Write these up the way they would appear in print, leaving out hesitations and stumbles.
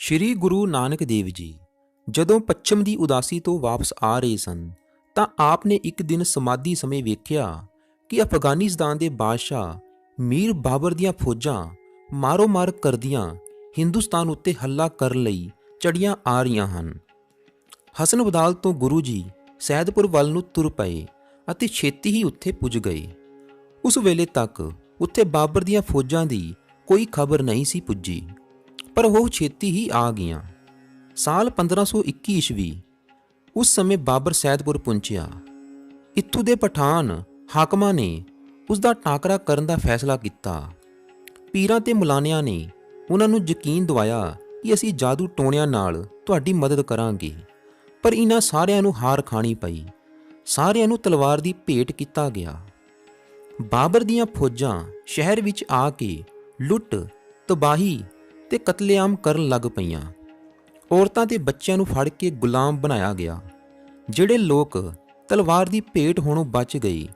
ਸ਼੍ਰੀ ਗੁਰੂ ਨਾਨਕ ਦੇਵ ਜੀ ਜਦੋਂ ਪੱਛਮ ਦੀ ਉਦਾਸੀ ਤੋਂ ਵਾਪਸ ਆ ਰਹੇ ਸਨ ਤਾਂ ਆਪ ਨੇ ਇੱਕ ਦਿਨ ਸਮਾਧੀ ਸਮੇਂ ਵੇਖਿਆ ਕਿ ਅਫਗਾਨਿਸਤਾਨ ਦੇ ਬਾਦਸ਼ਾਹ ਮੀਰ ਬਾਬਰ ਦੀਆਂ ਫੌਜਾਂ ਮਾਰੋ-ਮਾਰ ਕਰਦੀਆਂ ਹਿੰਦੁਸਤਾਨ ਉੱਤੇ ਹੱਲਾ ਕਰਨ ਲਈ ਚੜ੍ਹੀਆਂ ਆ ਰਹੀਆਂ ਹਨ। ਹਸਨ ਬਦਾਲ ਤੋਂ ਗੁਰੂ ਜੀ ਸੈਦਪੁਰ ਵੱਲ ਨੂੰ ਤੁਰ ਪਏ ਅਤੇ ਛੇਤੀ ਹੀ ਉੱਥੇ ਪੁੱਜ ਗਏ। ਉਸ ਵੇਲੇ ਤੱਕ ਉੱਥੇ ਬਾਬਰ ਦੀਆਂ ਫੌਜਾਂ ਦੀ ਕੋਈ ਖਬਰ ਨਹੀਂ ਸੀ ਪੁੱਜੀ, ਪਰ ਉਹ ਛੇਤੀ ਹੀ ਆ ਗਈਆਂ। ਸਾਲ 1521 ਈਸਵੀ ਉਸ ਸਮੇਂ ਬਾਬਰ ਸੈਦਪੁਰ ਪਹੁੰਚਿਆ। ਇੱਥੋਂ ਦੇ ਪਠਾਨ ਹਾਕਮਾਂ ਨੇ ਉਸ ਦਾ ਟਾਕਰਾ ਕਰਨ ਦਾ ਫੈਸਲਾ ਕੀਤਾ। ਪੀਰਾਂ ਤੇ ਮੁਲਾਨਿਆਂ ਨੇ ਉਹਨਾਂ ਨੂੰ ਯਕੀਨ ਦਿਵਾਇਆ ਕਿ ਅਸੀਂ ਜਾਦੂ ਟੋਣਿਆਂ ਨਾਲ ਤੁਹਾਡੀ ਮਦਦ ਕਰਾਂਗੇ, ਪਰ ਇਹਨਾਂ ਸਾਰਿਆਂ ਨੂੰ ਹਾਰ ਖਾਣੀ ਪਈ। ਸਾਰਿਆਂ ਨੂੰ ਤਲਵਾਰ ਦੀ ਭੇਟ ਕੀਤਾ ਗਿਆ। ਬਾਬਰ ਦੀਆਂ ਫੌਜਾਂ ਸ਼ਹਿਰ ਵਿੱਚ ਆ ਕੇ ਲੁੱਟ, ਤਬਾਹੀ ਤੇ ਕਤਲੇਆਮ ਕਰਨ ਲੱਗ ਪਈਆਂ। ਔਰਤਾਂ ਤੇ ਬੱਚਿਆਂ ਨੂੰ ਫੜ ਕੇ ਗੁਲਾਮ ਬਣਾਇਆ ਗਿਆ। ਜਿਹੜੇ ਲੋਕ ਤਲਵਾਰ ਦੀ ਭੇਟ ਹੋਣੋਂ ਬਚ ਗਏ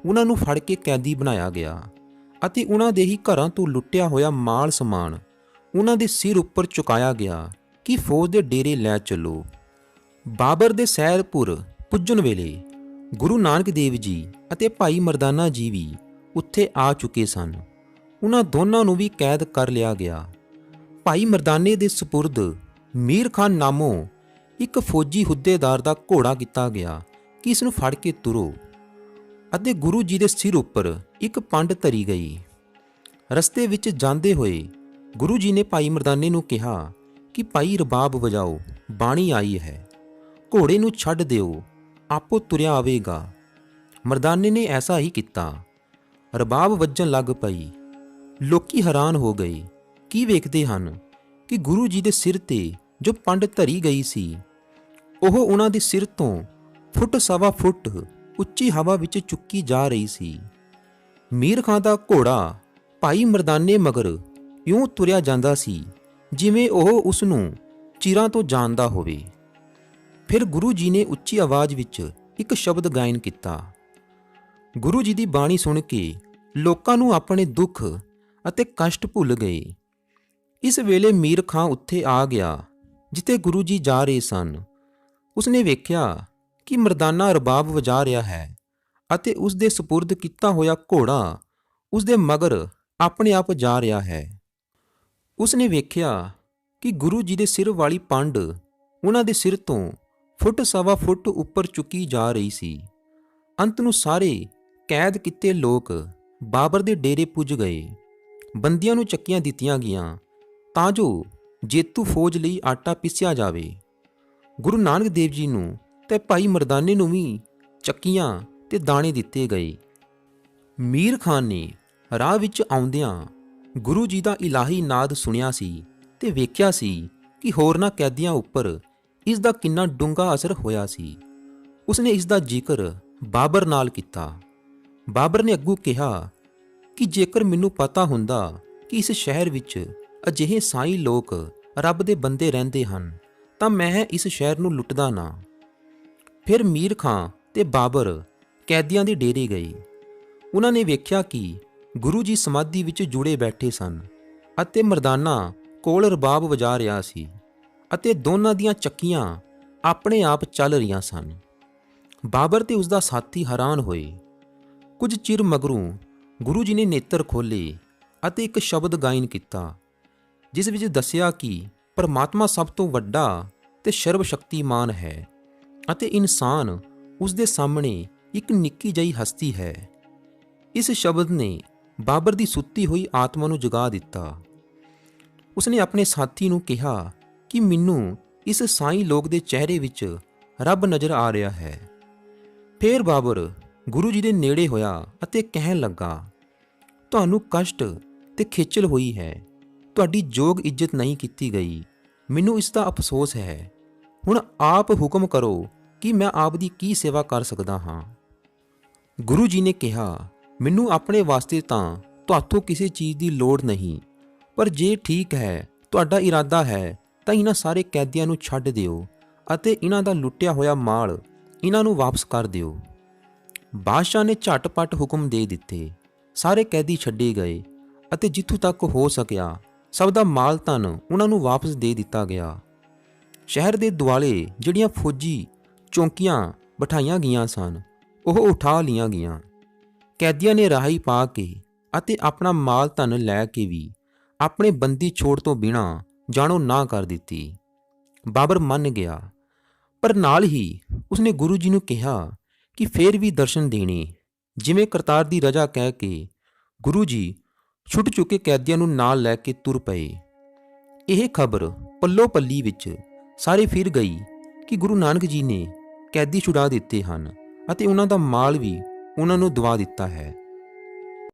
ਉਹਨਾਂ ਨੂੰ ਫੜ ਕੇ ਕੈਦੀ ਬਣਾਇਆ ਗਿਆ ਅਤੇ ਉਹਨਾਂ ਦੇ ਹੀ ਘਰਾਂ ਤੋਂ ਲੁੱਟਿਆ ਹੋਇਆ ਮਾਲ ਸਮਾਨ ਉਹਨਾਂ ਦੇ ਸਿਰ ਉੱਪਰ ਚੁਕਾਇਆ ਗਿਆ ਕਿ ਫੌਜ ਦੇ ਡੇਰੇ ਲੈ ਚੱਲੋ। ਬਾਬਰ ਦੇ ਸੈਦਪੁਰ ਪੁੱਜਣ ਵੇਲੇ ਗੁਰੂ ਨਾਨਕ ਦੇਵ ਜੀ ਅਤੇ ਭਾਈ ਮਰਦਾਨਾ ਜੀ ਵੀ ਉੱਥੇ ਆ ਚੁੱਕੇ ਸਨ। ਉਹਨਾਂ ਦੋਨਾਂ ਨੂੰ ਵੀ ਕੈਦ ਕਰ ਲਿਆ ਗਿਆ। ਭਾਈ ਮਰਦਾਨੇ ਦੇ ਸਪੁਰਦ ਮੀਰ ਖਾਨ ਨਾਮੋਂ ਇੱਕ ਫੌਜੀ ਹੁੱਦੇਦਾਰ ਦਾ ਘੋੜਾ ਕੀਤਾ ਗਿਆ ਕਿ ਇਸ ਨੂੰ ਫੜ ਕੇ ਤੁਰੋ, ਅਤੇ ਗੁਰੂ ਜੀ ਦੇ ਸਿਰ ਉੱਪਰ ਇੱਕ ਪੰਡ ਧਰੀ ਗਈ। ਰਸਤੇ ਵਿੱਚ ਜਾਂਦੇ ਹੋਏ ਗੁਰੂ ਜੀ ਨੇ ਭਾਈ ਮਰਦਾਨੇ ਨੂੰ ਕਿਹਾ ਕਿ ਭਾਈ ਰਬਾਬ ਵਜਾਓ, ਬਾਣੀ ਆਈ ਹੈ, ਘੋੜੇ ਨੂੰ ਛੱਡ ਦਿਓ, ਆਪੋ ਤੁਰਿਆ ਆਵੇਗਾ। ਮਰਦਾਨੇ ਨੇ ਐਸਾ ਹੀ ਕੀਤਾ। ਰਬਾਬ ਵੱਜਣ ਲੱਗ ਪਈ। ਲੋਕੀ ਹੈਰਾਨ ਹੋ ਗਏ। ਕੀ ਵੇਖਦੇ ਹਨ ਕਿ ਗੁਰੂ ਜੀ ਦੇ ਸਿਰ ਤੇ ਜੋ ਪੰਡ ਧਰੀ ਗਈ ਸੀ ਉਹ ਉਹਨਾਂ ਦੇ ਸਿਰ ਤੋਂ ਫੁੱਟ ਸਵਾ ਫੁੱਟ ਉੱਚੀ ਹਵਾ ਵਿੱਚ ਚੁੱਕੀ ਜਾ ਰਹੀ ਸੀ। ਮੀਰ ਖਾਂ ਦਾ ਘੋੜਾ ਭਾਈ ਮਰਦਾਨੇ ਮਗਰ ਇਉਂ ਤੁਰਿਆ ਜਾਂਦਾ ਸੀ ਜਿਵੇਂ ਉਹ ਉਸ ਨੂੰ ਚਿਰਾਂ ਤੋਂ ਜਾਣਦਾ ਹੋਵੇ। ਫਿਰ ਗੁਰੂ ਜੀ ਨੇ ਉੱਚੀ ਆਵਾਜ਼ ਵਿੱਚ ਇੱਕ ਸ਼ਬਦ ਗਾਇਨ ਕੀਤਾ। ਗੁਰੂ ਜੀ ਦੀ ਬਾਣੀ ਸੁਣ ਕੇ ਲੋਕਾਂ ਨੂੰ ਆਪਣੇ ਦੁੱਖ ਅਤੇ ਕਸ਼ਟ ਭੁੱਲ ਗਏ। ਇਸ ਵੇਲੇ ਮੀਰ ਖਾਂ ਉੱਥੇ ਆ ਗਿਆ ਜਿੱਥੇ ਗੁਰੂ ਜੀ ਜਾ ਰਹੇ ਸਨ। ਉਸਨੇ ਵੇਖਿਆ ਕਿ ਮਰਦਾਨਾ ਰਬਾਬ ਵਜਾ ਰਿਹਾ ਹੈ ਅਤੇ ਉਸ ਦੇ ਸਪੁਰਦ ਕੀਤਾ ਹੋਇਆ ਘੋੜਾ ਉਸ ਦੇ ਮਗਰ ਆਪਣੇ ਆਪ ਜਾ ਰਿਹਾ ਹੈ। ਉਸਨੇ ਵੇਖਿਆ ਕਿ ਗੁਰੂ ਜੀ ਦੇ ਸਿਰ ਵਾਲੀ ਪੰਡ ਉਹਨਾਂ ਦੇ ਸਿਰ ਤੋਂ ਫੁੱਟ ਸਵਾ ਫੁੱਟ ਉੱਪਰ ਚੁੱਕੀ ਜਾ ਰਹੀ ਸੀ। ਅੰਤ ਨੂੰ ਸਾਰੇ ਕੈਦ ਕੀਤੇ ਲੋਕ ਬਾਬਰ ਦੇ ਡੇਰੇ ਪੁੱਜ ਗਏ। ਬੰਦੀਆਂ ਨੂੰ ਚੱਕੀਆਂ ਦਿੱਤੀਆਂ ਗਈਆਂ ਤਾਂ ਜੋ ਜੇਤੂ ਫੌਜ ਲਈ ਆਟਾ ਪੀਸਿਆ ਜਾਵੇ। ਗੁਰੂ ਨਾਨਕ ਦੇਵ ਜੀ ਨੂੰ ਤੇ ਭਾਈ ਮਰਦਾਨੇ ਨੂੰ ਵੀ ਚੱਕੀਆਂ ਤੇ ਦਾਣੇ ਦਿੱਤੇ ਗਏ। ਮੀਰ ਖਾਨ ਨੇ ਰਾਹ ਵਿੱਚ ਆਉਂਦਿਆਂ ਗੁਰੂ ਜੀ ਦਾ ਇਲਾਹੀ ਨਾਦ ਸੁਣਿਆ ਸੀ ਤੇ ਵੇਖਿਆ ਸੀ ਕਿ ਹੋਰਨਾਂ ਕੈਦੀਆਂ ਉੱਪਰ ਇਸ ਦਾ ਕਿੰਨਾ ਡੂੰਘਾ ਅਸਰ ਹੋਇਆ ਸੀ। ਉਸਨੇ ਇਸ ਦਾ ਜ਼ਿਕਰ ਬਾਬਰ ਨਾਲ ਕੀਤਾ। ਬਾਬਰ ਨੇ ਅੱਗੋਂ ਕਿਹਾ ਕਿ ਜੇਕਰ ਮੈਨੂੰ ਪਤਾ ਹੁੰਦਾ ਕਿ ਇਸ ਸ਼ਹਿਰ ਵਿੱਚ ਅਜਿਹੇ ਸਾਈਂ ਲੋਕ ਰੱਬ ਦੇ ਬੰਦੇ ਰਹਿੰਦੇ ਹਨ ਤਾਂ ਮੈਂ ਇਸ ਸ਼ਹਿਰ ਨੂੰ ਲੁੱਟਦਾ ਨਾ। ਫਿਰ ਮੀਰ ਖਾਂ ਤੇ ਬਾਬਰ ਕੈਦੀਆਂ ਦੇ ਡੇਰੇ ਗਏ। ਉਹਨਾਂ ਨੇ ਵੇਖਿਆ ਕਿ ਗੁਰੂ ਜੀ ਸਮਾਧੀ ਵਿੱਚ ਜੁੜੇ ਬੈਠੇ ਸਨ ਅਤੇ ਮਰਦਾਨਾ ਕੋਲ ਰਬਾਬ ਵਜਾ ਰਿਹਾ ਸੀ ਅਤੇ ਦੋਨਾਂ ਦੀਆਂ ਚੱਕੀਆਂ ਆਪਣੇ ਆਪ ਚੱਲ ਰਹੀਆਂ ਸਨ। ਬਾਬਰ ਤੇ ਉਸ ਦਾ ਸਾਥੀ ਹੈਰਾਨ ਹੋਏ। ਕੁਝ ਚਿਰ ਮਗਰੋਂ ਗੁਰੂ ਜੀ ਨੇ ਨੇਤਰ ਖੋਲ੍ਹੇ ਅਤੇ ਇੱਕ ਸ਼ਬਦ ਗਾਇਨ ਕੀਤਾ ਜਿਸ ਵਿੱਚ ਦੱਸਿਆ ਕਿ ਪਰਮਾਤਮਾ ਸਭ ਤੋਂ ਵੱਡਾ ਤੇ ਸਰਬ ਸ਼ਕਤੀਮਾਨ ਹੈ ਅਤੇ ਇਨਸਾਨ ਉਸ ਦੇ ਸਾਹਮਣੇ ਇੱਕ ਨਿੱਕੀ ਜਿਹੀ ਹਸਤੀ ਹੈ। ਇਸ ਸ਼ਬਦ ਨੇ ਬਾਬਰ ਦੀ ਸੁੱਤੀ ਹੋਈ ਆਤਮਾ ਨੂੰ ਜਗਾ ਦਿੱਤਾ। ਉਸਨੇ ਆਪਣੇ ਸਾਥੀ ਨੂੰ ਕਿਹਾ ਕਿ ਮੈਨੂੰ ਇਸ ਸਾਈਂ ਲੋਕ ਦੇ ਚਿਹਰੇ ਵਿੱਚ ਰੱਬ ਨਜ਼ਰ ਆ ਰਿਹਾ ਹੈ। ਫਿਰ ਬਾਬਰ ਗੁਰੂ ਜੀ ਦੇ ਨੇੜੇ ਹੋਇਆ ਅਤੇ ਕਹਿਣ ਲੱਗਾ, ਤੁਹਾਨੂੰ ਕਸ਼ਟ ਤੇ ਖੇਚਲ ਹੋਈ ਹੈ, ਤੁਹਾਡੀ ਯੋਗ ਇੱਜ਼ਤ ਨਹੀਂ ਕੀਤੀ ਗਈ, ਮੈਨੂੰ ਇਸ ਦਾ ਅਫਸੋਸ ਹੈ। ਹੁਣ ਆਪ ਹੁਕਮ ਕਰੋ ਕਿ ਮੈਂ ਆਪ ਦੀ ਕੀ ਸੇਵਾ ਕਰ ਸਕਦਾ ਹਾਂ। ਗੁਰੂ ਜੀ ਨੇ ਕਿਹਾ, ਮੈਨੂੰ ਆਪਣੇ ਵਾਸਤੇ ਤਾਂ ਤੁਹਾਥੋਂ ਕਿਸੇ ਚੀਜ਼ ਦੀ ਲੋੜ ਨਹੀਂ, ਪਰ ਜੇ ਠੀਕ ਹੈ, ਤੁਹਾਡਾ ਇਰਾਦਾ ਹੈ ਤਾਂ ਇਹਨਾਂ ਸਾਰੇ ਕੈਦੀਆਂ ਨੂੰ ਛੱਡ ਦਿਓ ਅਤੇ ਇਹਨਾਂ ਦਾ ਲੁੱਟਿਆ ਹੋਇਆ ਮਾਲ ਇਹਨਾਂ ਨੂੰ ਵਾਪਸ ਕਰ ਦਿਓ। ਬਾਦਸ਼ਾਹ ਨੇ ਝਟਪਟ ਹੁਕਮ ਦੇ ਦਿੱਤੇ। ਸਾਰੇ ਕੈਦੀ ਛੱਡੇ ਗਏ ਅਤੇ ਜਿੱਥੋਂ ਤੱਕ ਹੋ ਸਕਿਆ ਸਭ ਦਾ ਮਾਲ ਧਨ ਉਹਨਾਂ ਨੂੰ ਵਾਪਸ ਦੇ ਦਿੱਤਾ ਗਿਆ। ਸ਼ਹਿਰ ਦੇ ਦੁਆਲੇ ਜਿਹੜੀਆਂ ਫੌਜੀ ਚੌਂਕੀਆਂ ਬਿਠਾਈਆਂ ਗਈਆਂ ਸਨ, ਉਹ ਉਠਾ ਲਈਆਂ ਗਈਆਂ। ਕੈਦੀਆਂ ਨੇ ਰਾਹੀ ਪਾ ਕੇ ਅਤੇ ਆਪਣਾ ਮਾਲ ਧਨ ਲੈ ਕੇ ਵੀ ਆਪਣੇ ਬੰਦੀ ਛੋੜ ਤੋਂ ਬਿਨਾਂ ਜਾਣੋ ਨਾ ਕਰ ਦਿੱਤੀ। ਬਾਬਰ ਮੰਨ ਗਿਆ, ਪਰ ਨਾਲ ਹੀ ਉਸਨੇ ਗੁਰੂ ਜੀ ਨੂੰ ਕਿਹਾ ਕਿ ਫੇਰ ਵੀ ਦਰਸ਼ਨ ਦੇਣੇ। ਜਿਵੇਂ ਕਰਤਾਰ ਦੀ ਰਜ਼ਾ ਕਹਿ ਕੇ ਗੁਰੂ ਜੀ ਛੁੱਟ ਚੁੱਕੇ ਕੈਦੀਆਂ ਨੂੰ ਨਾਲ ਲੈ ਕੇ ਤੁਰ ਪਏ। ਇਹ ਖਬਰ ਪੱਲੋ ਪੱਲੀ ਵਿੱਚ ਸਾਰੇ ਫਿਰ ਗਈ ਕਿ ਗੁਰੂ ਨਾਨਕ ਜੀ ਨੇ ਕੈਦੀ ਛੁਡਾ ਦਿੱਤੇ ਹਨ ਅਤੇ ਉਹਨਾਂ ਦਾ ਮਾਲ ਵੀ ਉਹਨਾਂ ਨੂੰ ਦਵਾ ਦਿੱਤਾ ਹੈ।